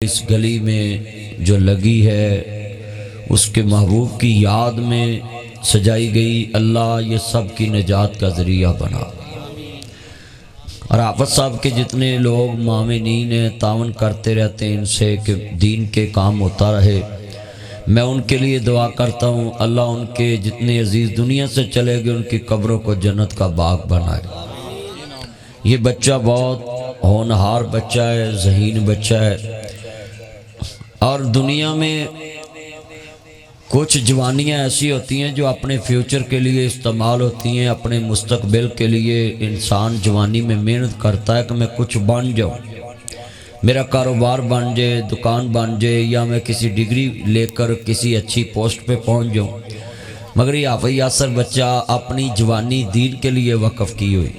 اس گلی میں جو لگی ہے اس کے محبوب کی یاد میں سجائی گئی، اللہ یہ سب کی نجات کا ذریعہ بنا۔ اور حافظ صاحب کے جتنے لوگ معاونین ہیں، تعاون کرتے رہتے ہیں ان سے کہ دین کے کام ہوتا رہے، میں ان کے لیے دعا کرتا ہوں اللہ ان کے جتنے عزیز دنیا سے چلے گئے ان کی قبروں کو جنت کا باغ بنائے۔ یہ بچہ بہت ہونہار بچہ ہے، ذہین بچہ ہے، اور دنیا میں کچھ جوانیاں ایسی ہوتی ہیں جو اپنے فیوچر کے لیے استعمال ہوتی ہیں، اپنے مستقبل کے لیے انسان جوانی میں محنت کرتا ہے کہ میں کچھ بن جاؤں، میرا کاروبار بن جائے، دکان بن جائے، یا میں کسی ڈگری لے کر کسی اچھی پوسٹ پہ پہنچ جاؤں۔ مگر یہ حافظ یاسر بچہ اپنی جوانی دین کے لیے وقف کی ہوئی،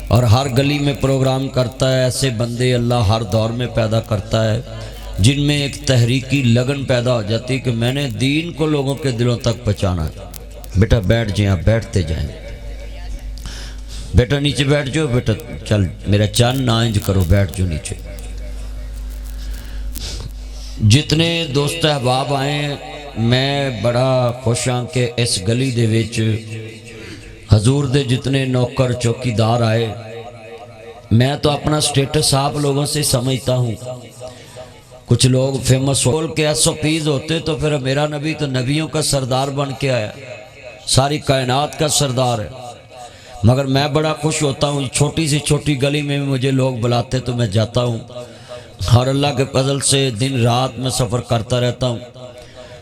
اور ہر گلی میں پروگرام کرتا ہے۔ ایسے بندے اللہ ہر دور میں پیدا کرتا ہے جن میں ایک تحریکی لگن پیدا ہو جاتی کہ میں نے دین کو لوگوں کے دلوں تک پہنچانا ہے۔ بیٹا بیٹھ جائیں، آپ بیٹھتے جائیں، بیٹا نیچے بیٹھ جاؤ، بیٹا چل میرا چان نہ انج کرو، بیٹھ جاؤ نیچے۔ جتنے دوست احباب آئے میں بڑا خوش ہاں کہ اس گلی دے وچ حضور دے جتنے نوکر چوکیدار آئے۔ میں تو اپنا سٹیٹس آپ لوگوں سے سمجھتا ہوں، کچھ لوگ فیمس ہول کے ایس او پیز ہوتے تو پھر میرا نبی تو نبیوں کا سردار بن کے آیا، ساری کائنات کا سردار ہے۔ مگر میں بڑا خوش ہوتا ہوں، چھوٹی سی چھوٹی گلی میں مجھے لوگ بلاتے تو میں جاتا ہوں، اور اللہ کے فضل سے دن رات میں سفر کرتا رہتا ہوں۔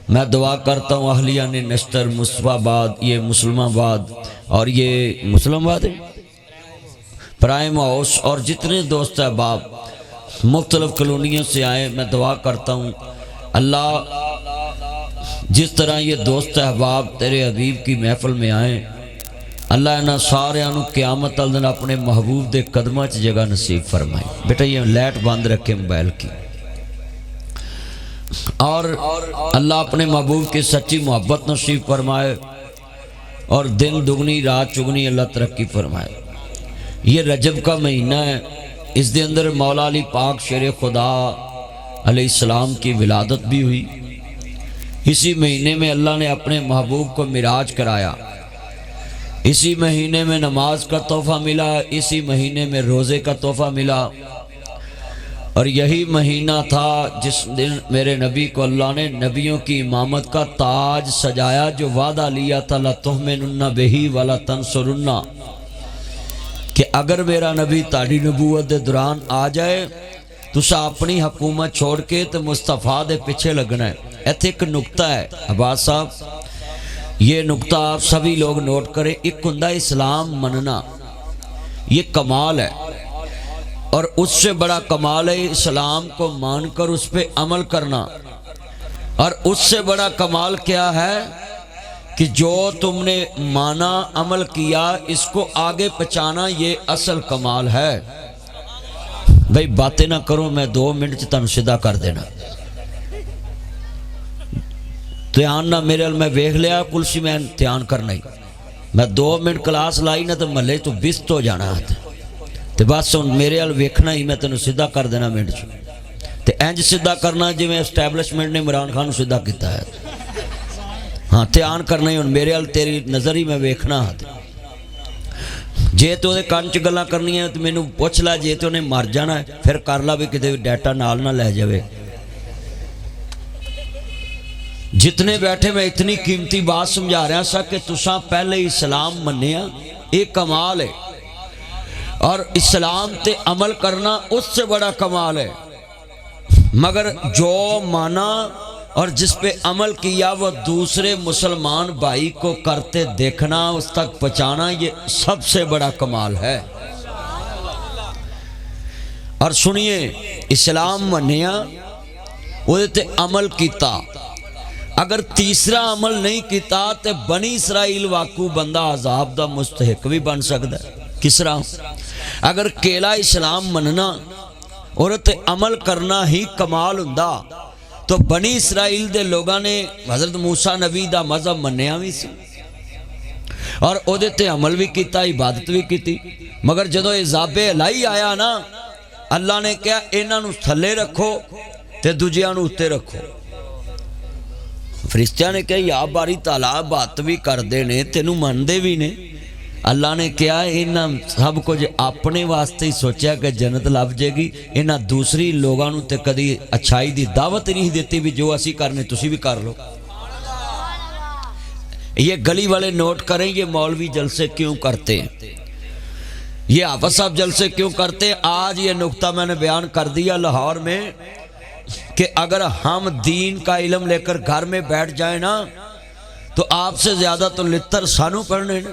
میں دعا کرتا ہوں اہلیہ نے نشتر، مصطفیٰ آباد، یہ مسلم آباد، اور یہ مسلم آباد ہے، پرائم ہاؤس، اور جتنے دوست احباب مختلف کالونیوں سے آئے، میں دعا کرتا ہوں اللہ جس طرح یہ دوست احباب تیرے حبیب کی محفل میں آئیں، اللہ انہاں سارے انہوں قیامت الدن اپنے محبوب دے قدمہ چ جگہ نصیب فرمائے۔ بیٹا یہ لائٹ بند رکھے موبائل کی، اور اللہ اپنے محبوب کی سچی محبت نصیب فرمائے، اور دن دگنی رات چگنی اللہ ترقی فرمائے۔ یہ رجب کا مہینہ ہے، اس دے اندر مولا علی پاک شیر خدا علیہ السلام کی ولادت بھی ہوئی۔ اسی مہینے میں اللہ نے اپنے محبوب کو معراج کرایا، اسی مہینے میں نماز کا تحفہ ملا، اسی مہینے میں روزے کا تحفہ ملا، اور یہی مہینہ تھا جس دن میرے نبی کو اللہ نے نبیوں کی امامت کا تاج سجایا، جو وعدہ لیا تھا لَتُؤْمِنُنَّ بِهِ وَلَتَنْصُرُنَّ، کہ اگر میرا نبی تاڑی نبوت دے دوران آ جائے تو اپنی حکومت چھوڑ کے تو مصطفیٰ دے پیچھے لگنا ہے۔ ایتھے ایک نکتہ ہے عباس صاحب، یہ نکتہ آپ سبھی لوگ نوٹ کریں۔ ایک ہندہ اسلام مننا، یہ کمال ہے، اور اس سے بڑا کمال ہے اسلام کو مان کر اس پہ عمل کرنا، اور اس سے بڑا کمال کیا ہے کہ جو تم نے مانا عمل کیا اس کو آگے پہنچانا، یہ اصل کمال ہے۔ بھئی باتیں نہ کرو، میں 2 منٹ تن سیدھا کر دینا، دھیان نہ میرے میں ویکھ لیا پلسی میں دھیان کرنا ہی، میں 2 منٹ کلاس لائی نہ تو محلے تو بست ہو جانا تے بس میرے ال ویکھنا ہی، میں تینوں سیدھا کر دینا منٹ تے انج سیدھا کرنا جی میں اسٹیبلشمنٹ نے عمران خان سیدھا کیتا ہے۔ ہاں دھیان کرنا ہی، میرے ال تیری نظر ہی میں ویکھنا ہاں، جے تو دے کان چ گلاں کرنی ہے تو مینوں پوچھ لا، جے تو نے مر جانا ہے پھر کر لا بھی کتے ڈیٹا نال نہ لے جاوے۔ جتنے بیٹھے میں اتنی قیمتی بات سمجھا رہا سا کہ تساں پہلے اسلام منیا، ایک کمال ہے، اور اسلام تے عمل کرنا اس سے بڑا کمال ہے، مگر جو مانا اور جس پہ عمل کیا وہ دوسرے مسلمان بھائی کو کرتے دیکھنا، اس تک پہنچانا، یہ سب سے بڑا کمال ہے۔ اور سنیے، اسلام منیا وہ تے عمل کیتا، اگر تیسرا عمل نہیں کیتا تو بنی اسرائیل واقعو بندہ عذاب دا مستحق بھی بن سکتا ہے۔ کس طرح؟ اگر کیلا اسلام مننا اور تے عمل کرنا ہی کمال ہوندا تو بنی اسرائیل دے لوگاں نے حضرت موسیٰ نبی دا مذہب منیا بھی سی، اور او دے تے عمل بھی کیتا، عبادت بھی کیتی، مگر جدو عذاب الہی آیا نا، اللہ نے کہا انہاں نو تھلے رکھو، تے دوجیاں نوں اتے رکھو۔ فرشتیاں نے کہا یا باری تعالیٰ بات بھی کردے نے تینوں مندے بھی نے۔ اللہ نے کہا انہاں سب کچھ اپنے واسطے ہی سوچیا کہ جنت لب جائے گی، انہاں دوسری لوگاں نوں تے کدی اچھائی دی دعوت نہیں دیتی بھی جو اسی کرنے تسی بھی کر لو۔ یہ گلی والے نوٹ کریں یہ مولوی جلسے کیوں کرتے ہیں، یہ حافظ صاحب جلسے کیوں کرتے ہیں۔ آج یہ نقطہ میں نے بیان کر دیا لاہور میں کہ اگر ہم دین کا علم لے کر گھر میں بیٹھ جائیں نا تو آپ سے زیادہ تو لتر سانو پڑھنے نا،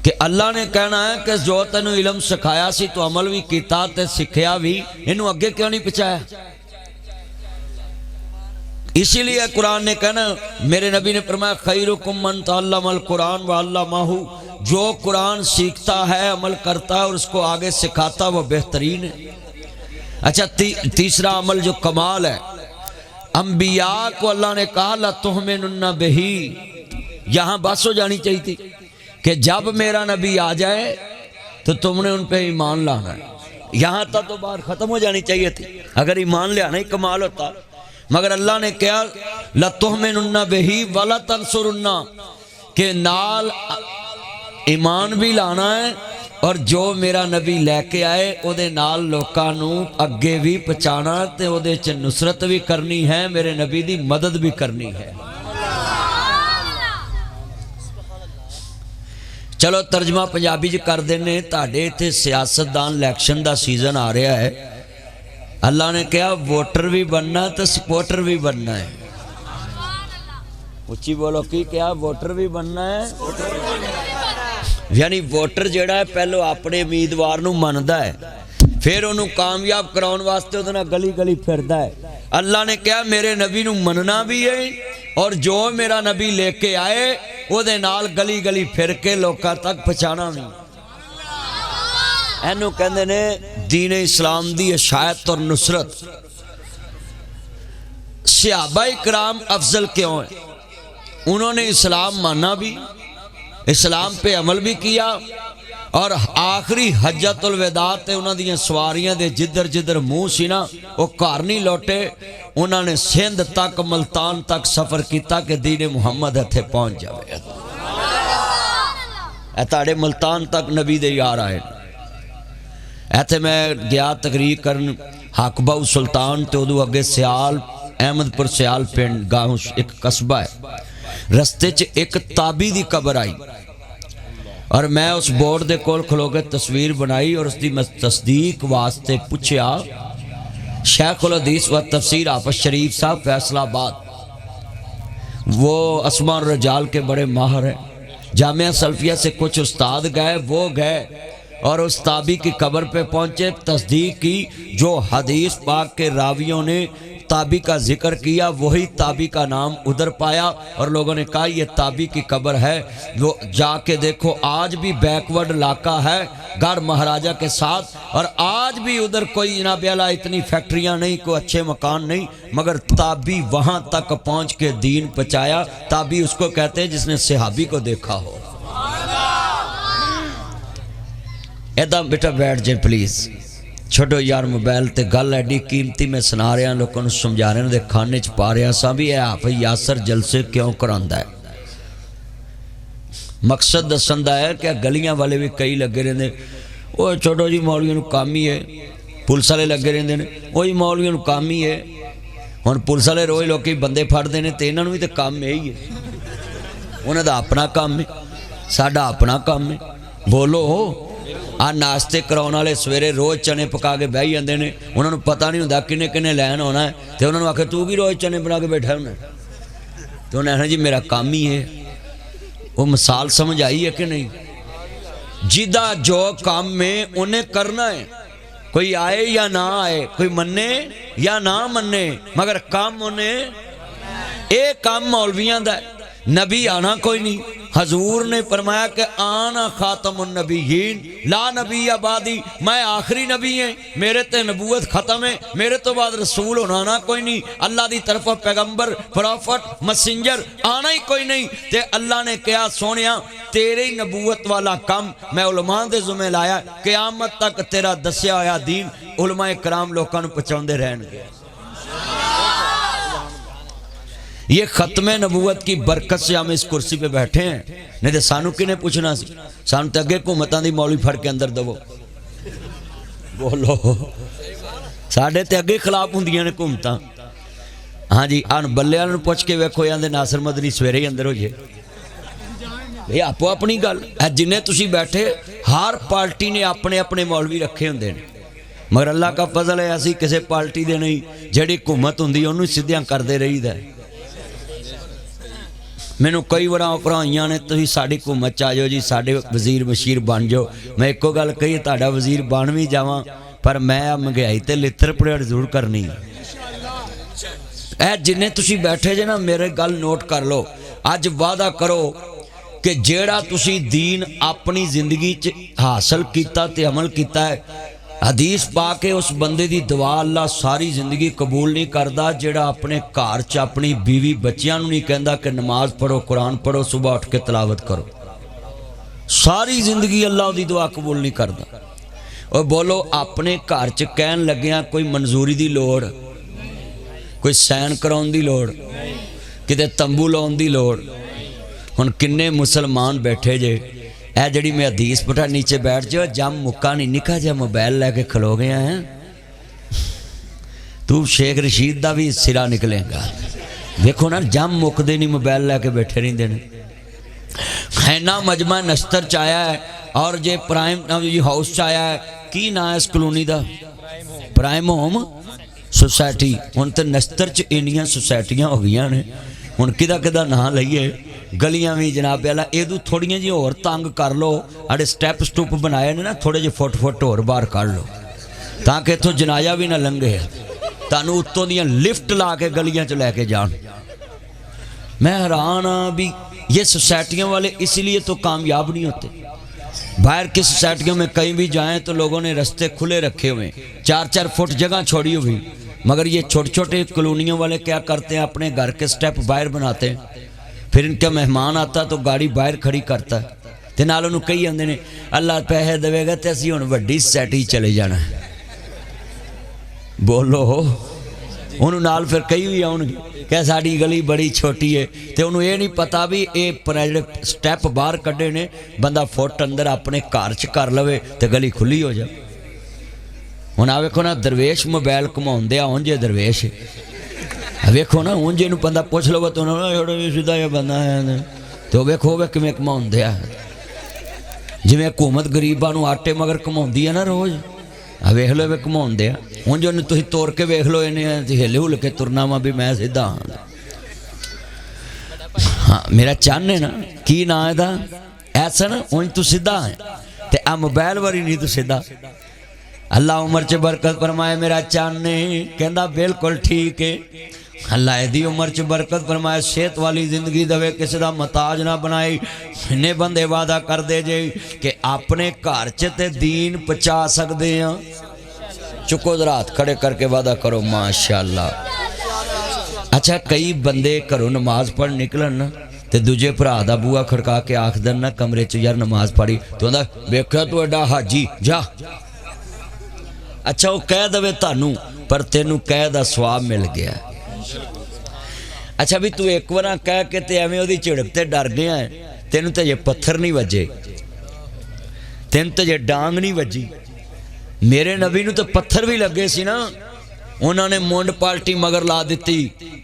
کہ اللہ نے کہنا ہے کہ جو تینوں علم سکھایا سی تو عمل بھی کیتا تے سکھیا بھی، انہوں اگے کیوں نہیں پچھایا؟ اسی لیے قرآن نے کہنا، میرے نبی نے فرمایا خیرکم من تعلم القرآن وعلمہ، جو قرآن سیکھتا ہے عمل کرتا ہے اور اس کو آگے سکھاتا وہ بہترین ہے۔ اچھا تیسرا عمل جو کمال ہے، انبیاء کو اللہ نے کہا لَتُؤْمِنُنَّ بِهِ، یہاں بس ہو جانی چاہیے تھی کہ جب میرا نبی آ جائے تو تم نے ان پہ ایمان لانا ہے، یہاں تک تو بات ختم ہو جانی چاہیے تھی اگر ایمان لے آنا ہی کمال ہوتا، مگر اللہ نے کہا لَتُؤْمِنُنَّ بِهِ وَلَتَنْصُرُنَّ، کہ نال ایمان بھی لانا ہے اور جو میرا نبی لے کے آئے او دے نال لوکاں نوں اگے بھی پہنچانا تے او دے چ نصرت بھی کرنی ہے، میرے نبی دی مدد بھی کرنی ہے۔ چلو ترجمہ پنجابی جی کر دینے، تاڑے تے سیاستدان الیکشن دا سیزن آ رہا ہے، اللہ نے کہا ووٹر بھی بننا تو سپورٹر بھی بننا ہے۔ اچھی بولو کی کیا ووٹر بھی بننا ہے، یعنی ووٹر جیڑا ہے پہلو اپنے امیدوار نو مندا ہے، پھر انہوں کامیاب کراؤن واسطے ادھنا گلی گلی پھردا ہے۔ اللہ نے کہا میرے نبی نو مننا بھی ہے اور جو میرا نبی لے کے آئے وہ دے نال گلی گلی پھر کے لوکاں تک پہنچانا بھی۔ اینو کہندے نے دین اسلام دی اشاعت اور نصرت۔ صحابہ اکرام افضل کیوں ہیں؟ انہوں نے اسلام مانا بھی، اسلام پہ عمل بھی کیا، اور آخری حجت الوداع تے انہوں نے سواریاں دے جدر جدر منہ سی نا وہ گھر نہیں لوٹے، انہوں نے سندھ تک ملتان تک سفر کیتا کہ دین محمد اتھے پہنچ جائے۔ تاڑے ملتان تک نبی دے یار آئے، ایتھے میں گیا تقریر کرن حق باؤ سلطان تے ادو اگے سیال احمد پر سیال پنڈ گاؤں ایک قصبہ ہے، رستے چ ایک تابی دی قبر آئی اور میں اس بورڈ دے کول کھلو کے تصویر بنائی اور اس دی تصدیق واسطے پوچھیا شیخ الحدیث و تفسیر حافظ شریف صاحب فیصلہ آباد، وہ اسماء الرجال کے بڑے ماہر ہیں، جامعہ سلفیہ سے کچھ استاد گئے، وہ گئے اور اس تابی کی قبر پہ پہنچے، تصدیق کی، جو حدیث پاک کے راویوں نے تابی کا ذکر کیا وہی تابی کا نام ادھر پایا، اور لوگوں نے کہا یہ تابی کی قبر ہے، وہ جا کے دیکھو آج بھی بیکورڈ علاقہ ہے گڑھ مہاراجہ کے ساتھ، اور آج بھی ادھر کوئی جناب اعلیٰ اتنی فیکٹریاں نہیں، کوئی اچھے مکان نہیں، مگر تابی وہاں تک پہنچ کے دین پہنچایا۔ تابی اس کو کہتے ہیں جس نے صحابی کو دیکھا ہو۔ ایدہ بیٹا بیٹھ جائیں پلیز، چھوٹو یار موبائل تے گل ایڈی قیمتی میں سنا رہے ہیں، لوگوں نے سمجھا رہے ہیں، دے کھانے چ پا رہے ہیں، ساں بھی ہے حافظ یاسر جلسے کیوں کراندہ ہے۔ مقصد دسندہ ہے کہ گلیاں والے بھی کئی لگے رہے ہیں، وہ چھوٹو جی مولویوں کام ہی ہے، پولیس والے لگے رہے ہیں، وہی مولویوں کام ہی ہے، اور پولیس والے روز لوگ بندے پھڑ دے تے انہوں بھی تے کام میں ہی ہے، انہوں دا اپنا کام ہے، ساڈا اپنا کام ہے، بولو ہو۔ آ ناشتے کراؤن والے سویرے روز چنے پکا کے بہی جاندے نے، انہوں نے پتہ نہیں ہوندا کنے کنے لین ہونا ہے، تے انہوں نے آکھے تو بھی روز چنے بنا کے بیٹھا ہونا ہے، تو انہوں نے کہا جی میرا کام ہی ہے۔ وہ مثال سمجھ آئی ہے کہ نہیں؟ جدہ جو کام میں انہیں کرنا ہے، کوئی آئے یا نہ آئے، کوئی مننے یا نہ مننے، مگر کام انہیں ایک کام مولویاں دا ہے، نبی آنا کوئی نہیں، حضور نے فرمایا کہ آنا خاتم النبیین لا نبی آبادی، میں آخری نبی ہیں، میرے تے نبوت ختم ہے، میرے تو بعد رسول ہونا نہ کوئی نہیں، اللہ دی طرف پیغمبر پروفٹ مسنجر آنا ہی کوئی نہیں۔ تے اللہ نے کہا سونیا تیرے نبوت والا کم میں علماء دے ذمہ لایا، قیامت تک تیرا دسیا ہویا دین علماء کرام لوکاں نوں پہنچاندے رہن گے۔ یہ ختم نبوت کی برکت سے ہم اس کرسی پہ بیٹھے ہیں، نہیں تو سانو کنے پوچھنا سی، سانو تے اگے حکومتاں دی مولوی پھڑ کے اندر دو بولو، ساڈے تے اگے خلاف ہوندیاں نے حکومتاں۔ ہاں جی ان بلیاں نوں پوچھ کے ویکھو جاندے ناصر مدنی سویرے ہی اندر ہو جائے بھئی آپو اپنی گل ہے، جنہیں تسی بیٹھے ہر پارٹی نے اپنے اپنے مولوی رکھے ہوندے نے، مگر اللہ کا فضل ہے اسی کسے پارٹی دے نہیں، جڑی حکومت ہوندی اونوں سیدھیاں کردے رہیدا ہے۔ مینوں کئی بار پڑھائیاں نے تسی ساڈی حکومت چ آ جاؤ جی، ساڈے وزیر مشیر بن جاؤ، میں ایک گل کہی تہاڈا وزیر بن بھی جاواں پر میں مہنگائی تے لتر پڑیڑ ضرور کرنی اے۔ جنہیں تسی بیٹھے جے نا میرے گل نوٹ کر لو، اج وعدہ کرو کہ جیڑا تسی دین اپنی زندگی چ حاصل کیتا تے عمل کیتا ہے، حدیث پا کے اس بندے دی دعا اللہ ساری زندگی قبول نہیں کردا جیڑا اپنے گھر چ اپنی بیوی بچیاں نوں نہیں کہندا کہ نماز پڑھو قرآن پڑھو صبح اٹھ کے تلاوت کرو، ساری زندگی اللہ دی دعا قبول نہیں کردا۔ اور بولو اپنے گھر چ کہن لگیاں کوئی منظوری دی لوڑ، کوئی سین کراؤن دی لوڑ، کتے تمبو لاؤن دی لوڑ، ہن کنے مسلمان بیٹھے جے اے جڑی میں حدیث پٹھا نیچے بیٹھ جاؤ جم مکا نہیں، نکا جا موبائل لے کے کھلو گیا ہیں تو شیخ رشید دا بھی سرا نکلے گا، دیکھو نا جم مک دے نہیں موبائل لے کے بیٹھے نہیں دینے۔ خینہ مجمع نشتر چایا ہے اور جے پرائم ہاؤس چایا ہے، کی نا ہے اس کلونی دا؟ Prime home society. ہن تے نشتر چ انیاں سوسائٹیاں ہو گئیاں نے، ہن کدا کدا نہ لئیے گلیاں بھی جناب اللہ ایدو تھوڑیاں جی اور تانگ کر لو، اڑے سٹیپ سٹوپ بنائے نے نا تھوڑے جی فٹ اور باہر کر لو تاکہ اتھوں جنایا بھی نہ لنگے، تانوں اتوں دیاں لفٹ لا کے گلیاں چ لے کے جان۔ میں حیران ہاں بھی یہ سوسائٹیوں والے اس لیے تو کامیاب نہیں ہوتے۔ باہر کی سوسائٹیوں میں کہیں بھی جائیں تو لوگوں نے رستے کھلے رکھے ہوئے، 4-4 فٹ جگہ چھوڑی ہوئی، مگر یہ چھوٹے چھوٹے کالونیوں والے کیا کرتے ہیں اپنے گھر کے سٹیپ باہر بناتے ہیں، پھر ان کا مہمان آتا تو گاڑی باہر کھڑی کرتا ہے تے نال انہوں کئی آندے نے اللہ پیسے دے گا تے اسی ہن وڈی سوسائٹی چلے جانا ہے، بولو انہوں نال پھر کئی بھی آؤں گے کہ ساڑی گلی بڑی چھوٹی ہے تے انہوں یہ نہیں پتا بھی اے پرائیڈ سٹیپ باہر کڈے نے بندہ فوٹ اندر اپنے کار چ کر لوے تے گلی کھلی ہو جائے۔ ہن آ ویکھو نا درویش موبائل گھماؤندے آ جے درویش ویکھو نا ہوں جی بندہ پوچھ لو تو سیدھا یہ بندہ ہے تو ویکھو وہ کیویں کماؤندے آ، جویں حکومت غریباں نوں آٹے مگر کماؤندی ہے نا روز، ویکھ لو وہ کماؤندے آ، ہوں جو تسی توڑ کے ویکھ لو انہیں ہل ہل کے ترنا وا بھی میں سیدھا ہاں۔ ہاں میرا چن ہے نا کی نا ہے ایسا نا ہوں تو سیدھا ہے تے آ موبائل واری نہیں تو سیدھا۔ اللہ عمر چ برکت فرمائے میرا چان نے کہندا بالکل ٹھیک ہے، اللہ دی عمر چ برکت فرمائے، صحت والی زندگی دے، کسی دا محتاج نہ بنائے۔ انہیں بندے وعدہ کر دے جے کہ اپنے گھر چ تے دین پہنچا سکدے ہیں، چکو ذرا ہاتھ کھڑے کر کے وعدہ کرو ماشاءاللہ۔ اچھا کئی بندے گھروں نماز پڑھ نکلن نا تے دوجے بھرا دا بوا کھڑکا کے آکھ دن نا کمرے چ یار نماز پڑھی تو آندا ویکھیا تو ایڈا حاجی جا، اچھا وہ کہہ دے تانوں پر تینوں کہہ دا ثواب مل گیا۔ اچھا بھی تو ایک بار کہہ کے تے ایویں اودی جھڑک تے ڈر گیا ہے، تینوں تے یہ پتھر نہیں وجے، تینوں تے یہ ڈانگ نہیں وجی۔ میرے نبی نوں تے پتھر بھی لگے سی نا، انہوں نے مونڈ پارٹی مگر لا دیتی،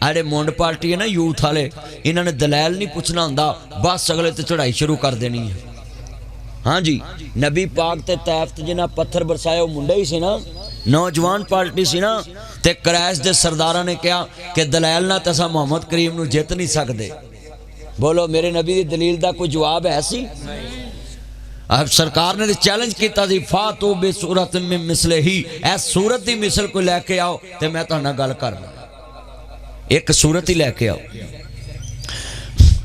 اڑے مونڈ پارٹی ہے نا یوتھ والے، انہوں نے دلائل نہیں پوچھنا ہوندا، بس اگلے تے چڑھائی شروع کر دینی ہے۔ ہاں جی نبی پاک تے طائف تے جنہ پتھر برسائے وہ منڈے ہی سی نا، نوجوان پارٹی سی نا، تے قریش دے سرداراں نے کہا کہ دلائل نہ تسا محمد کریم نو جیت نہیں سکدے۔ بولو میرے نبی دی دلیل دا کوئی جواب ہے سی؟ اب سرکار نے چیلنج کیتا سی فاتو بے صورت میں مثلے ہی، اے صورت دی مثل کو لے کے آؤ تے میں تہاڈے نال گل کرنا، ایک صورت ہی لے کے آؤ۔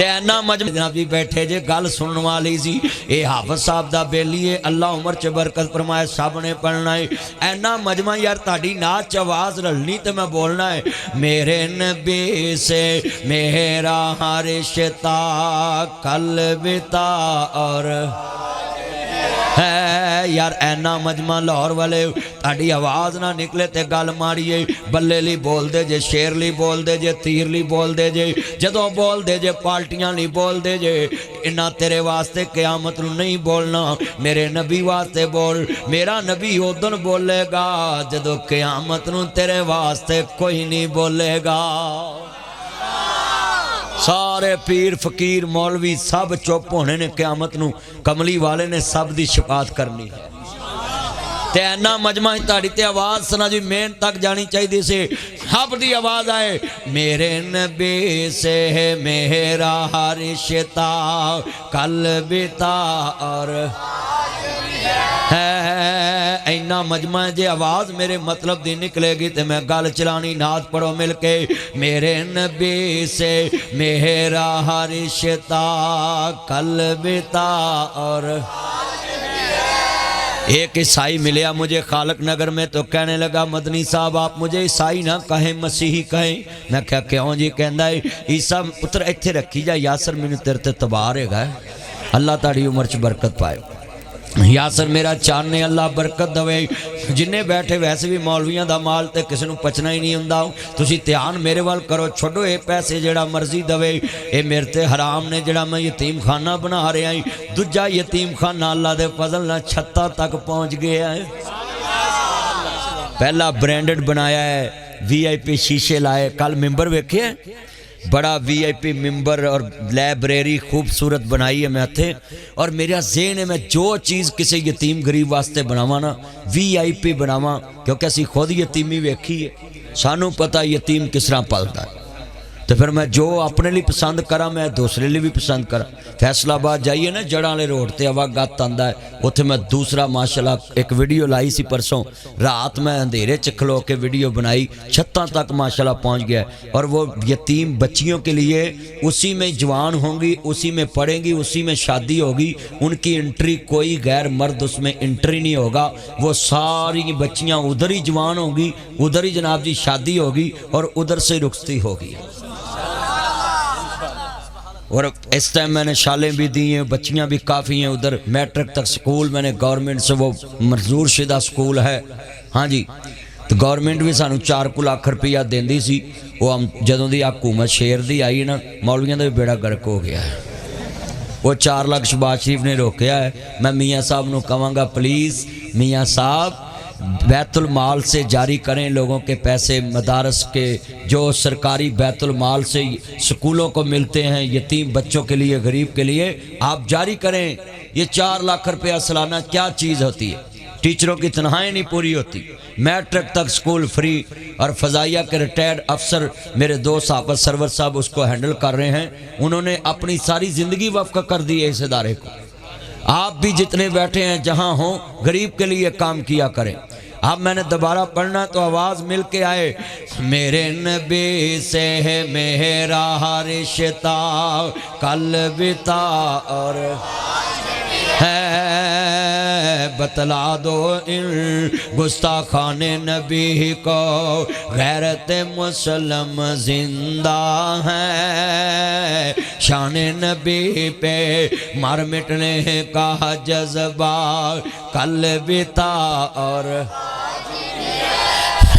تے اینا مجمع جناب جی بیٹھے جے گل سنن والی سی اے حافظ صاحب دا بیلی ہے اللہ عمر چ برکت فرمائے سب نے پڑھنا ہے اینا مجمع یار تہاڈی نات چ آواز رلنی تے میں بولنا ہے میرے نبی سے میرا رشتہ قلب تا اور ہے یار اینا مجمع لاہور والے تہاڈی آواز نہ نکلے تے گل ماریے بلے لی بول دے جے شیر لی بول دے جے تیر لی بول دے جے جدوں بول دے جے پالٹیاں لی بول دے جے انہاں تیرے واسطے قیامت نو نہیں بولنا میرے نبی واسطے بول میرا نبی ادن بولے گا جدوں قیامت نو تیرے واسطے کوئی نہیں بولے گا سارے پیر فقیر مولوی سب چپ ہونے نے قیامت نو کملی والے نے سب دی شفاعت کرنی ہے تے اینا مجمع تہاڈی تے آواز سنا جی مین تک جانی چاہیے سے سب دی آواز آئے میرے نبی سے میرا رشتہ قلب تا اور ہے اینا مجمع جے آواز میرے مطلب دی نکلے گی تے میں گل چلانی نعت پڑھو مل کے میرے نبی سے میرا رشتہ قلب تا اور ایک عیسائی ملیا مجھے خالق نگر میں تو کہنے لگا مدنی صاحب آپ مجھے عیسائی نہ کہیں مسیحی کہیں میں کہا کیوں جی کہندہ ہے عیسیٰ پتر ایتھے رکھی جا یاسر میں نے تیرتے تبارے گئے اللہ تاڑی عمر چ برکت پائے یاسر میرا چاننے اللہ برکت دوے جنہیں بیٹھے ویسے بھی مولویاں دا مال تے کسی نو پچنا ہی نہیں ہوندا تسی دھیان میرے وال کرو چھوڑو اے پیسے جڑا مرضی دوے اے میرے تے حرام نے جڑا میں یتیم خانہ بنا رہے ہیں دجا یتیم خانہ اللہ دے فضل نہ چھتا تک پہنچ گیا ہے پہلا برینڈڈ بنایا ہے وی آئی پی شیشے لائے کل ممبر ویکھے بڑا وی آئی پی ممبر اور لائبریری خوبصورت بنائی ہے میں تھے اور میرا ذہن ہے میں جو چیز کسی یتیم غریب واسطے بناواں نا وی آئی پی بناواں کیونکہ اسی خود یتیمی ویکھی ہے سانوں پتہ یتیم کس طرح پلتا ہے تو پھر میں جو اپنے لیے پسند کرا میں دوسرے لیے بھی پسند کرا فیصلہ آباد جائیے نا جڑاں والے روڈ تے ہوا گت آندا ہے اوتھے میں دوسرا ماشاءاللہ ایک ویڈیو لائی سی پرسوں رات میں اندھیرے چ کھلو کے ویڈیو بنائی چھتاں تک ماشاءاللہ پہنچ گیا اور وہ یتیم بچیوں کے لیے اسی میں جوان ہوں گی اسی میں پڑھیں گی اسی میں شادی ہوگی ان کی انٹری کوئی غیر مرد اس میں انٹری نہیں ہوگا وہ ساری بچیاں ادھر ہی جوان ہوں گی ادھر ہی جناب جی شادی ہوگی اور ادھر سے رخصتی ہوگی اور اس ٹائم میں نے شالیں بھی دی ہیں بچیاں بھی کافی ہیں ادھر میٹرک تک سکول میں نے گورنمنٹ سے وہ منظور شدہ سکول ہے ہاں جی تو گورنمنٹ بھی سانو 4 لاکھ روپیہ دیندی سی وہ ہم جدوں دی حکومت شیر دی آئی نا مولویاں دا بھی بیڑا گرک ہو گیا ہے وہ 4 لاکھ شہباز شریف نے روکیا ہے میں میاں صاحب نو کہاں گا پلیز میاں صاحب بیت المال سے جاری کریں لوگوں کے پیسے مدارس کے جو سرکاری بیت المال سے سکولوں کو ملتے ہیں یتیم بچوں کے لیے غریب کے لیے آپ جاری کریں یہ 4 لاکھ روپیہ سالانہ کیا چیز ہوتی ہے ٹیچروں کی تنخواہیں نہیں پوری ہوتی میٹرک تک سکول فری اور فضائیہ کے ریٹائرڈ افسر میرے دوست حافظ سرور صاحب اس کو ہینڈل کر رہے ہیں انہوں نے اپنی ساری زندگی وقف کر دی ہے اس ادارے کو آپ بھی جتنے بیٹھے ہیں جہاں ہوں غریب کے لیے کام کیا کریں اب میں نے دوبارہ پڑھنا تو آواز مل کے آئے میرے نبی سے ہے میرا رشتہ قلب تا اور ہے بتلا دو ان گستاخان نبی کو غیرت مسلم زندہ ہے شان نبی پہ مر مٹنے کا جذبہ قلب تا اور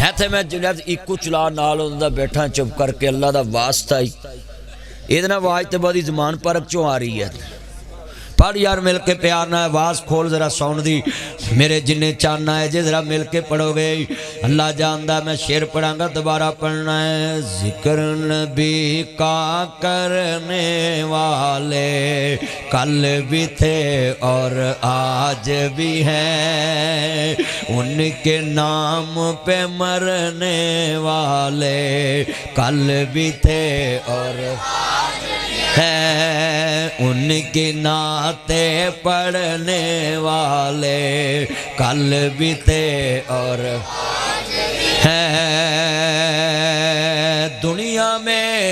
ایتھے میں جنید ایکو چلا نال ہوندا بیٹھا چپ کر کے اللہ دا واسطہ ہی ادنا واج تے بڑی زمان پرک چوں آ رہی ہے پڑھ یار مل کے پیار نہ آواز کھول ذرا ساؤنڈ دی میرے جنہیں چاننا ہے جی ذرا مل کے پڑھو گے اللہ جاندہ میں شعر پڑھاں گا دوبارہ پڑھنا ہے ذکر نبی کا کرنے والے کل بھی تھے اور آج بھی ہیں ان کے نام پہ مرنے والے کل بھی تھے اور ہے ان کی نعتیں پڑھنے والے کل بھی تھے اور ہے دنیا میں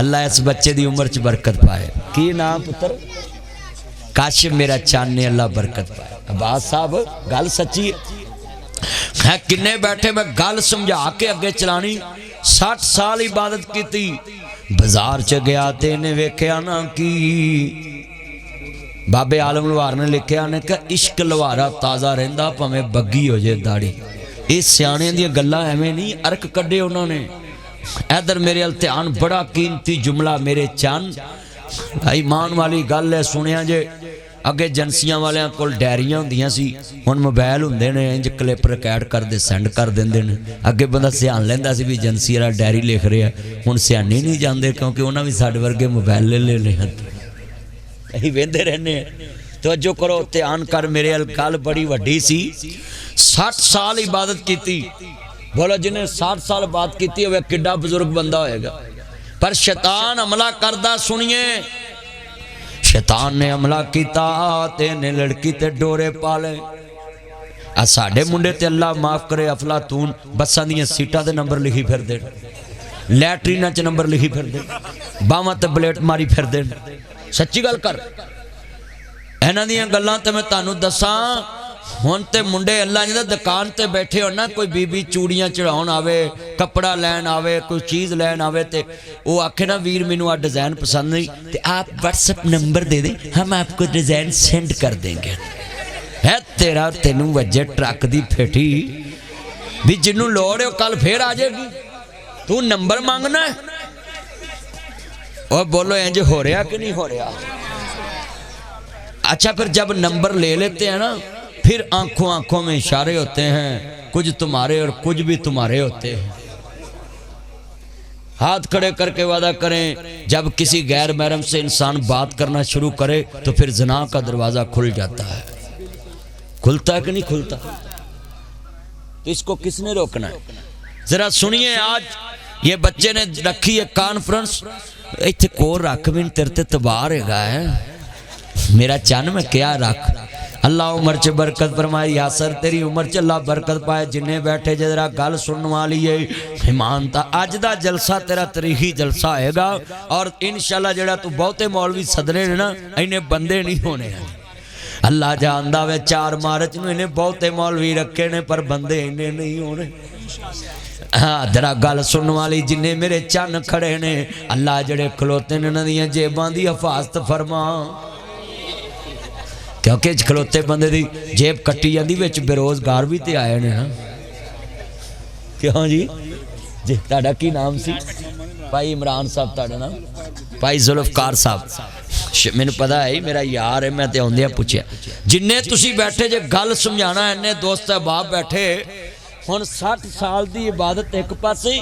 اللہ اس بچے دی عمر چ برکت پائے. کی نام پتر؟ کاشف میرا چان نے اللہ برکت پائے. عباس صاحب گل سچی ہے کنے بیٹھے میں گل سمجھا کے اگے چلانی. 60 سال عبادت کی تھی بازار چ گیا تے نے ویکھیا نا کی بابے عالم لوہار نے لکھیا نے کہ عشق لوہارا تازہ رہندا پاویں بگی ہو جائے داڑھی. یہ سیانے دی گلاں ایویں نہیں ارک کڈے انہوں نے. ادھر میرے التحان بڑا قیمتی جملہ میرے چان ایمان والی گل ہے. سنیا جے اگے جنسیاں والیاں کول ڈائریاں ہوندیاں سی ہن موبائل ہوندے نے انج کلپ ریکارڈ کر دے سینڈ کر دیندے نے. اگے بندہ سیان لیندا سی بھی جنسی والا ڈائری لکھ رہا ہے ہن سیانے نہیں جاندے کیونکہ انہاں بھی ساڈے ورگے موبائل لے لے ہیں اسی ویندے رہنے ہیں. توجہ کرو دھیان کر میرے گل بڑی وڈی سی. 60 سال عبادت کیتی. بولو جنہیں 60 سال بات کیتی ہوئے کڈا بزرگ بندہ ہوئے گا. پر شیطان عملہ کردہ سنیے شیطان نے عملہ کیتا تے نے لڑکی تے ڈورے پالے. ساڑھے منڈے تے اللہ معاف کرے افلاطون بسان دیاں سیٹا تے نمبر لکھی پھر دے لیٹرینہ چ نمبر لکھی پھر دے باواں تے بلیٹ ماری پھر دے. سچی گل کر اینا دیاں گلاں تے میں تانوں دساں. ہون تے منڈے اللہ جدہ دکان تے بیٹھے ہونا کوئی بی بی چوڑیاں چڑھاؤن آوے کپڑا لین آوے کوئی چیز لین آوے تے وہ آکھے نا ویر مینوں آ ڈیزائن پسند نہیں تے آپ واٹس اپ نمبر دے دیں ہم آپ کو ڈیزائن سینڈ کر دیں گے. ہے تیرا تینوں وجہ ٹرک دی پھیٹی بھی جنوں لوڑے ہو کل پھر آ جائے گی. تو نمبر مانگنا ہے اور بولو انج ہو رہا کہ نہیں ہو رہا. اچھا پھر جب نمبر لے لیتے ہیں نا پھر آنکھوں آنکھوں میں اشارے ہوتے ہیں کچھ تمہارے اور کچھ بھی تمہارے ہوتے ہیں. ہاتھ کھڑے کر کے وعدہ کریں جب کسی غیر محرم سے انسان بات کرنا شروع کرے تو پھر زنا کا دروازہ کھل جاتا ہے. کھلتا ہے کہ نہیں کھلتا؟ تو اس کو کس نے روکنا ہے؟ ذرا سنیے آج یہ بچے نے رکھی ہے کانفرنس ایتھے کو رکھ بھی تیرتے تباہ رہے گا ہے میرا چان میں کیا رکھ. اللہ عمر چے برکت فرمائے. یاسر تیری عمر چے اللہ برکت پائے. جنہیں بیٹھے جدرا گل سننے والی ہے ایمان تا اج دا جلسہ تیرا تاریخی جلسہ آئے گا اور انشاءاللہ جڑا تو بہتے مولوی صدرے نے نا انہیں بندے نہیں ہونے ہیں. اللہ جاندہ وے 4 مارچ نو انہیں بہتے مولوی رکھے نے پر بندے انہیں نہیں ہونے. درا گل سننے والی جنہیں میرے چان کھڑے نے اللہ جڑے کھلوتے نے ندیاں جیبان دی حفاظت فرما کیونکہ کھلوتے بندے دی جیب کٹی جاندی وچ بے روزگار بھی تے آئے نے. کیوں جی جی تاڑا کی نام سی؟ بھائی عمران صاحب تاڑا نام بھائی ذوالفقار صاحب میں نے پتا ہے میرا یار ہے میں تے ہوندیا پوچھیا جنہیں تسی بیٹھے جے گل سمجھانا انہیں دوست احباب بیٹھے ہن 60 سال دی عبادت ایک پاسی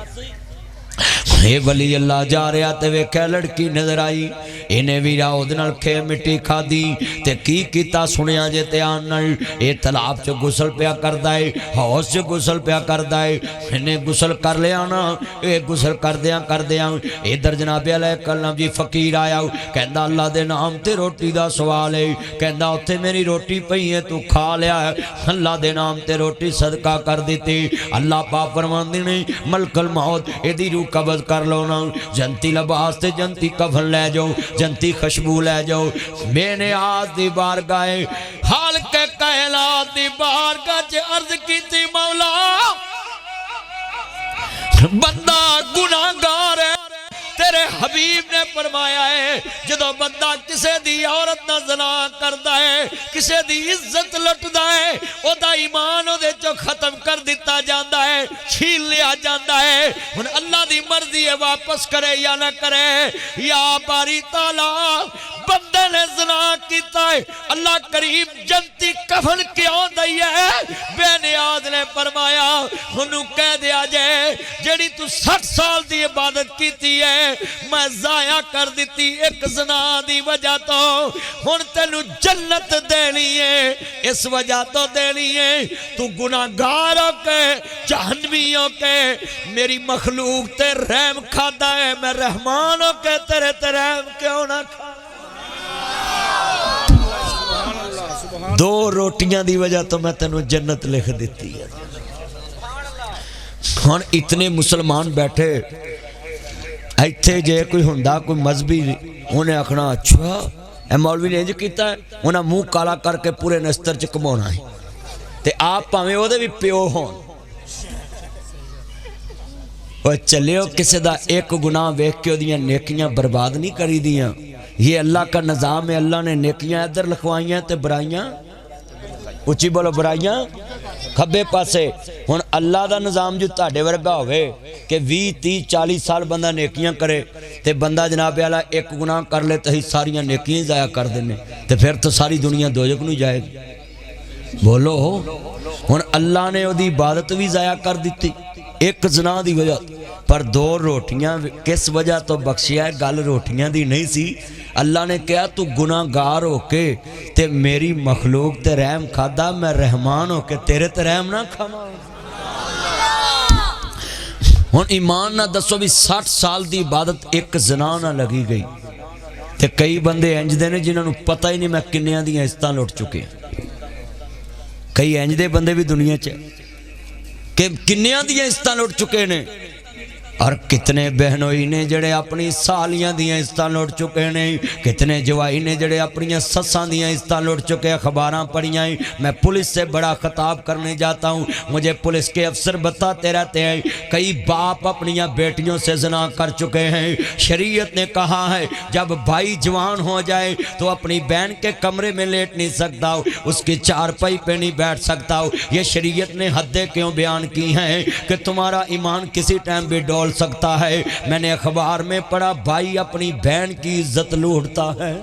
اے ولی اللہ جا رہا تے ویکھے لڑکی نظر آئی انہیں بھی راہ دنال کھے مٹی کھا دی تے کی کیتا سنیا جے تے آنال اے تلاب چے گسل پیا کر دائے حوض چے گسل پیا کر دائے انہیں گسل کر لیا نا اے گسل کر دیا اے در جناب علیہ کلم جی فقیر آیا کہندہ اللہ دے نام تے روٹی دا سوال ہے کہندہ اتھے میری روٹی پئی ہے تو کھا لیا ہے اللہ دے نام تے روٹی صدقہ کر دیتی. اللہ پاک فرمان دینے ملک الموت اے دی روح قبض کر لو نا جنتی لباس تے جنتی کفن لے جاؤ جنتی خشبو لے جاؤ میں نے آج دی بارگاہ حال کے کائنات دی بارگاہ چے عرض کی تھی مولا بندہ گناہگار ہے تیرے حبیب نے فرمایا ہے جدو بندہ کسے دی عورت نہ زنا کردا ہے کسے دی عزت لٹدا ہے او دا ایمان او دے چو ختم کر دیتا جاندا ہے چھین لیا جاندا ہے. ہن اللہ دی مرضی ہے واپس کرے یا نہ کرے. یا باری تعالیٰ بندے نے زنا کیتا ہے اللہ کریم جنتی کفن کیوں دئی ہے بے نیاز نے فرمایا ہنو کہہ دیا جائے جڑی تو 60 سال دی عبادت کیتی ہے میں ضائع کر دیتی ایک زنا دی وجہ تو ہن تینو جنت دینی ہے اس وجہ تو دینی ہے تو گناہگار ہو کے جہنمی ہو کے میری مخلوق تے رحم کھادا ہے میں رحمان ہو کے تیرے تے رحم کیوں نہ کھا. 2 روٹیاں دی وجہ تو میں تینو جنت لکھ دیتی ہے. ہن اتنے مسلمان بیٹھے ایتھے جے کوئی ہوندا کوئی مذہبی انہیں آکھنا اچھا اے مولوی نے انج کیتا ہے، انہاں منہ کالا کر کے پورے نستر چ کمانا ہے تے آپ پاویں او دے بھی پیو ہون۔ او چلیو کسے دا ایک گناہ ویکھ کے دیاں نیکیاں برباد نہیں کری دیاں۔ یہ اللہ کا نظام ہے، اللہ نے نیکیاں ادھر لکھوائیاں تے برائیاں اچھی بولو برائیاں کھبے پاسے۔ ہن اللہ دا نظام جو تہاڈے ورگا ہوئے کہ 20 30 40 سال بندہ نیکیاں کرے تے بندہ جناب اعلیٰ ایک گناہ کر لے تو ہی ساریاں نیکیاں ضائع کر دینے تے پھر تو ساری دنیا دوزخ نہیں جائے گی۔ بولو ہن اللہ نے او دی عبادت بھی ضائع کر دیتی ایک زنا دی وجہ پر 2 روٹیاں کس وجہ تو بخشیا ہے؟ گل روٹیاں دی نہیں سی۔ اللہ نے کہا تو گناہ گار ہو کے تے میری مخلوق تے رحم کھادا، میں رحمان ہو کے تیرے تے رحم نہ کھاواں۔ ہن ایمان نہ دسو بھی 60 سال دی عبادت ایک زنا نہ لگی گئی تے کئی بندے انج دے نے جنہاں نوں پتہ ہی نہیں میں کنیاں دیاں عزتاں لٹ چکے ہیں۔ کئی انج دے بندے بھی دنیا چ کہ کنیاں دیاں عزتاں لٹ چکے نے، اور کتنے بہنوئی نے جڑے اپنی سالیاں دیاں عزتاں لٹ چکے نے، کتنے جوائی نے جڑے اپنی سساں دیاں عزتاں لٹ چکے۔ اخباراں پڑھیاں میں پولیس سے بڑا خطاب کرنے جاتا ہوں، مجھے پولیس کے افسر بتاتے رہتے ہیں کئی باپ اپنی بیٹیوں سے زنا کر چکے ہیں۔ شریعت نے کہا ہے جب بھائی جوان ہو جائے تو اپنی بہن کے کمرے میں لیٹ نہیں سکتا، اس کی چارپائی پہ نہیں بیٹھ سکتا۔ یہ شریعت نے حدیں کیوں بیان کی ہیں کہ تمہارا ایمان کسی ٹائم بھی ڈول سکتا ہے۔ میں نے اخبار میں پڑھا بھائی اپنی بہن کی عزت لوٹتا ہے۔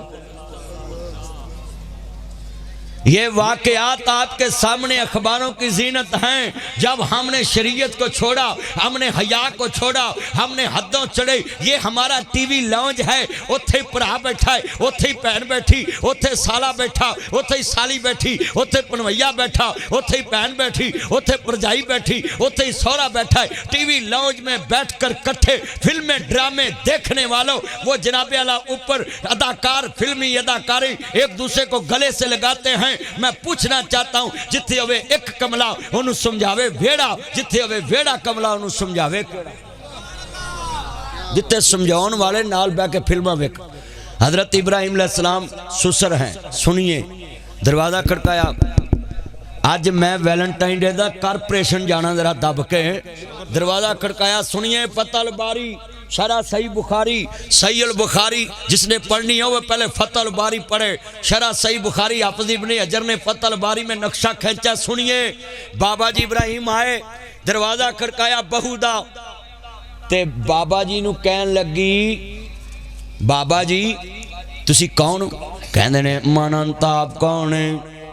یہ واقعات آپ کے سامنے اخباروں کی زینت ہیں۔ جب ہم نے شریعت کو چھوڑا، ہم نے حیا کو چھوڑا، ہم نے حدوں چڑھے۔ یہ ہمارا ٹی وی لاؤنج ہے، اتھے پڑھا بیٹھا ہے، اتھے پہن بیٹھی، اتھے سالہ بیٹھا، اتھے سالی بیٹھی، اتھے پنویا بیٹھا، اتھے پہن بیٹھی، اتھے پرجائی بیٹھی، اتھے سورا بیٹھا ہے۔ ٹی وی لاؤنج میں بیٹھ کر کٹھے فلمیں ڈرامے دیکھنے والوں، وہ جناب اعلیٰ اوپر اداکار فلمی اداکاری ایک دوسرے کو گلے سے لگاتے ہیں۔ میں پوچھنا چاہتا ہوں جتھے ہوئے ایک کملا انہوں سمجھاوے ویڑا، جتھے ہوئے ویڑا کملا انہوں سمجھاوے کیڑا، جتھے سمجھاؤن والے نال بہ کے فلمہ ویک۔ حضرت ابراہیم علیہ السلام سسر ہیں، سنیے دروازہ کھڑکایا۔ آج میں ویلنٹائن ڈے دا کارپوریشن جانا ذرا دب کے، دروازہ کھڑکایا، سنیے فتح الباری شرح صحیح بخاری، صحیح البخاری جس نے پڑھنی ہو وہ پہلے فتح الباری پڑھے۔ شرح صحیح بخاری حافظ ابن حجر نے فتح الباری میں نقشہ کھینچا۔ سنیے بابا جی ابراہیم آئے، دروازہ کھڑکایا بہو دا تے بابا جی نو کہن لگی بابا جی تسی کون ہو؟ کہندے نے من انتاب کون ہے؟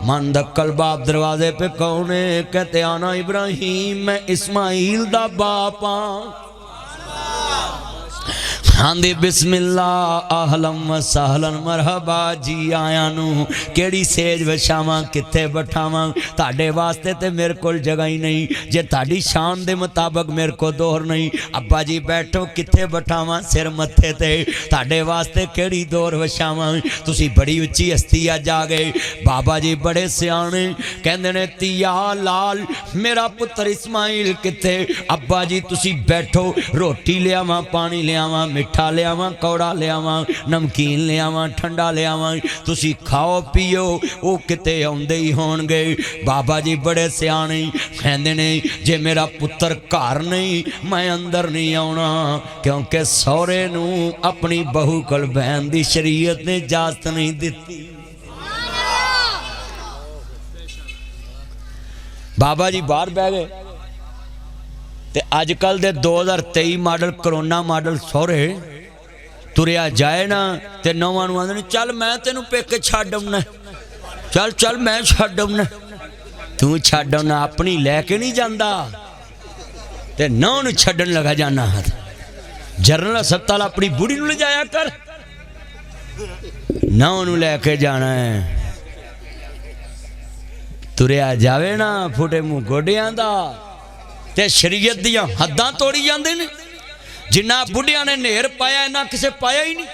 من دکل باپ دروازے پہ کون ہے؟ کہتے آنا ابراہیم میں اسماعیل دا باپا۔ ہاندی بسم اللہ اہلم و سہلن مرحبا جی آیا نو، کیڑی سیج وشاواں کتے بٹھاواں، تاڑے واسطے تے میرے کول جگہ ہی نہیں، جے تاڑی شان دے مطابق میرے کو دور نہیں۔ ابا جی بیٹھو کتے بٹھاواں سر متھے تے، تاڑے واسطے کیڑی دور وشاواں، تسی بڑی اچھی ہستی آ جا گئے۔ بابا جی بڑے سیانے کہندے نے تیا لال میرا پتر اسماعیل کتے؟ ابا جی تسی بیٹھو، روٹی لے آواں، پانی لے آواں، مٹھا لے آواں، کوڑا لے آواں، نمکین لے آواں، ٹھنڈا لے آواں، تسی کھاؤ پیو، او کتے آندے ہی ہون گے۔ بابا جی بڑے سیانے کہندے نے جے میرا پتر گھر نہیں میں اندر نہیں آونا، کیونکہ سورے نو اپنی بہو کول بہن دی شریعت نے اجازت نہیں دیتی۔ بابا جی باہر بہ گئے تے آج کل دے 2023 ماڈل کرونا ماڈل سورے تریا جائے نا تے نواں نو آندے چل میں تینوں پیکے چھڈ آونا، چل چل میں چھڈ آونا، تو چھڈ آونا اپنی لے کے نہیں جاندا تے نو نو چھڈن لگا جانا۔ جنرل ہسپتال اپنی بوڑھی نو لے جایا کر، نو نو لے کے جانا ہے۔ تریا جاوے نا پھوٹے منہ گوڈیاں دا تے شریعت دیاں حداں توڑی جاندے نے۔ جنہ بڑھیاں نے نہر پایا انہاں کسے پایا ہی نہیں۔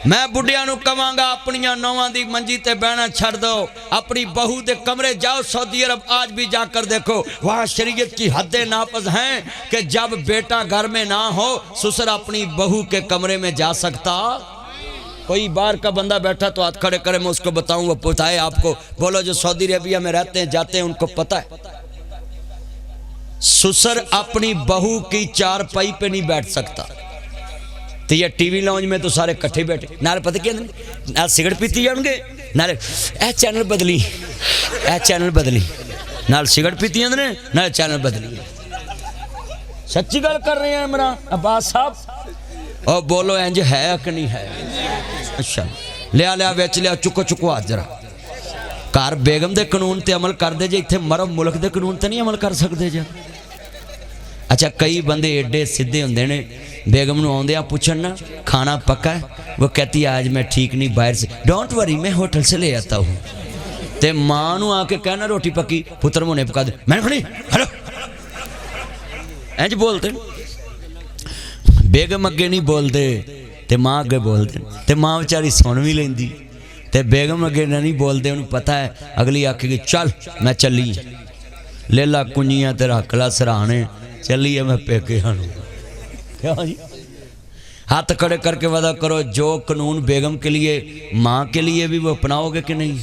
میں بڑھیاں نو کمانگا اپنیاں نوان دی منجی تے بہنا چھڑ دو اپنی بہو دے کمرے جاؤ سعودی عرب آج بھی جا کر دیکھو وہاں شریعت کی حدیں نافذ ہیں کہ جب بیٹا گھر میں نہ ہو سسر اپنی بہو کے کمرے میں جا سکتا کوئی باہر کا بندہ بیٹھا تو ہاتھ کھڑے کرے میں اس کو بتاؤں وہ پتائے آپ کو بولو جو سعودی عربیہ میں رہتے ہیں جاتے ہیں ان کو پتہ ہے سسر اپنی بہو کی چار پائی پہ نہیں بیٹھ سکتا تو یہ ٹی وی لاؤنج میں تو سارے کٹھے بیٹھے نارے پتہ کیا نہ سگڑ پیتی جان گے نارے اے چینل بدلی نال سگڑ پیتی جان نارے چینل بدلی سچی گل کر رہے ہیں عمران عباس صاحب اور بولو انج ہے کہ نہیں ہے اچھا لیا ویچ لیا چکو آج ذرا کار بیگم دے قانون تے عمل کر دے جے اتھے مرم ملک دے قانون تے نہیں عمل کر سکتے جے اچھا کئی بندے ایڈے سدھے ہوندے نے بیگم نو آندے پوچھن نا کھانا پکا ہے وہ کہتی ہے آج میں ٹھیک نہیں باہر سے ڈونٹ وری میں ہوٹل سے لے آتا ہوں تے ماں نو آ کے کہنا روٹی پکی پتر مونے پکا دے میں کھڑی ہلو انج بولتے بیگم اگے نہیں بولتے تے ماں اگے بولتے تے ماں بیچاری سن بھی لیندی تے بیگم اگے نہیں بولتے انہوں پتہ ہے اگلی آکھے گی چل میں چلی لے لا کنجیاں تے رکھ لا سرانے چلیے میں پیکے ہوں کیا جی ہاتھ کھڑے کر کے وعدہ کرو جو قانون بیگم کے لیے ماں کے لیے بھی وہ اپناؤ گے کہ نہیں